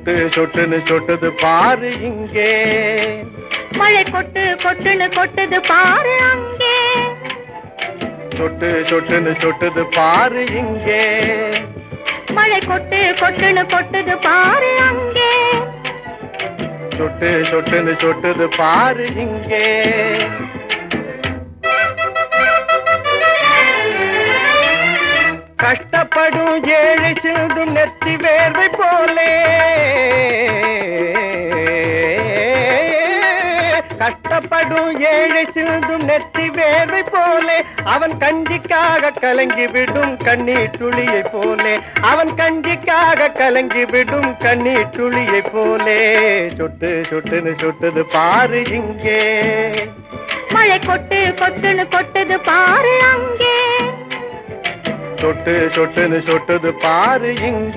சொட்டு சொட்டுன்னு சொட்டுது பாரு இங்கே. மழை கொட்டு கொட்டுன்னு கொட்டுது பாரு அங்கே. சொட்டு சொட்டுன்னு சொட்டுது பாரு இங்கே. மழை கொட்டு கொட்டுன்னு கொட்டுது பாரு அங்கே. சொட்டு சொட்டுன்னு சொட்டுது பாரு இங்கே. கஷ்டப்படும் ஏழை சிந்தும் நெத்தி வேர்வை போலே, கஷ்டப்படும் ஏழை சிந்தும் நெத்தி வேர்வை போலே, அவன் கஞ்சிக்காக கலங்கி விடும் கண்ணீர் துளியை போலே, அவன் கஞ்சிக்காக கலங்கி விடும் கண்ணீர் துளியை போலே. சொட்டு சொட்டுன்னு சொட்டுது பாரு இங்கே. மழை கொட்டு கொட்டுன்னு கொட்டுது பாரு அங்கே. சொட்டு சொட்டுன்னு சொட்டுது பாரு இங்கே.